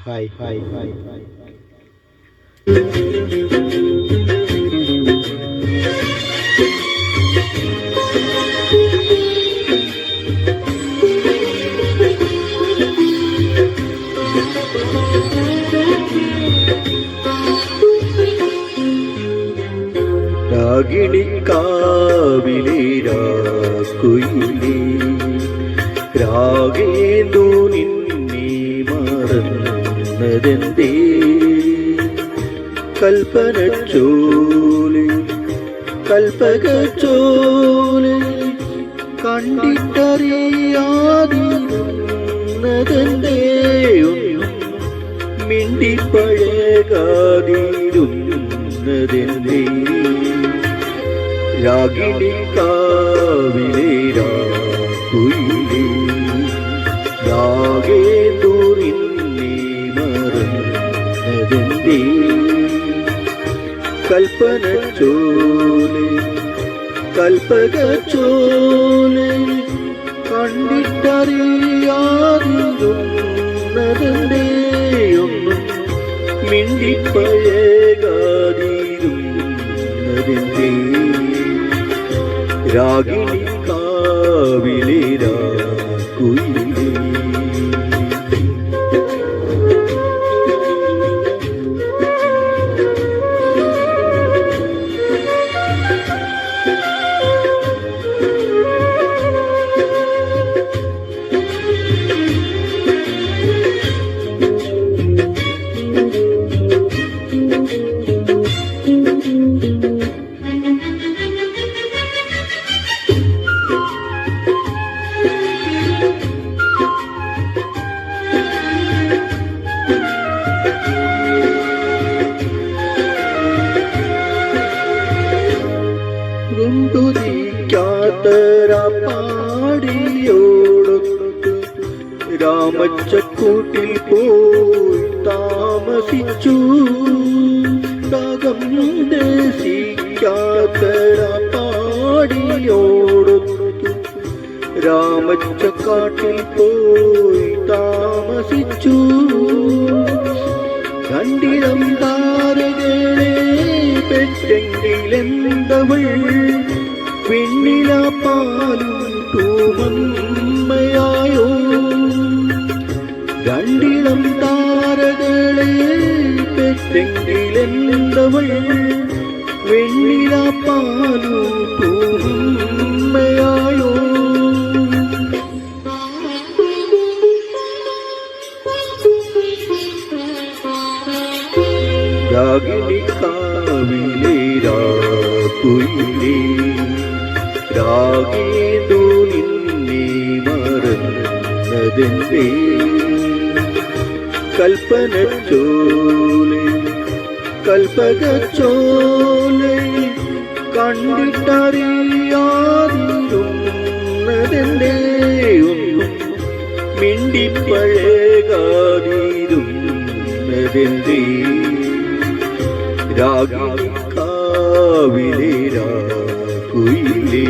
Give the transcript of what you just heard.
Hi hi hi hi hi. രാഗിണിക്കാവിലെ രാക്കുയിലേ രാഗേന്ദു നിന്നെ മറന്നതെന്തേ കൽപ്പനച്ചോലെ കൽപ്പകച്ചോലെ കണ്ടിട്ടറിയാതിരുന്നതെന്തേ മിണ്ടിപ്പഴകാതിരുന്നതെന്തേ രാഗിണിക്കാവിലെ രാക്കുയിലേ രാഗേന്ദു നിന്നെ മറന്നതെന്തേ കൽപ്പനച്ചോലെ കൽപ്പകച്ചോലെ കണ്ടിട്ടറിയാതിരുന്നതെന്തേ ഒന്നും മിണ്ടിപ്പഴകാതിരുന്നതെന്തേ രാഗിണിക്കാവിലെ രാക്കുയിലേ. പാടിയോടൊത്ത് രാമച്ചക്കൂട്ടിൽ പോയി താമസിച്ചു. രാഗം ദേശിക്കാത്തര പാടിയോടൊത്ത് രാമച്ചക്കാട്ടിൽ പോയി താമസിച്ചു. കണ്ടിടം താരകളെ പെട്ടെങ്കിലെന്തവൾ പെണ്ണില പാലും തൂമമ്മയായോ. രണ്ടിളം താരകളെ പെട്ടെങ്കിലെന്തവൾ വെണ്ണില പാലും തൂമമ്മയായോ. രാഗിണിക്കാവിലെ രാക്കുയിലേ രാഗേന്ദു നിന്നെ മറന്നതെന്തേ കൽപ്പനച്ചോലെ കൽപ്പകച്ചോലെ കണ്ടിട്ടറിയാതിരുന്നതെന്തേ ഒന്നും മിണ്ടിപ്പഴകാതിരുന്നതെന്തേ രാഗിണിക്കാവിലെ രാക്കുയിലേ.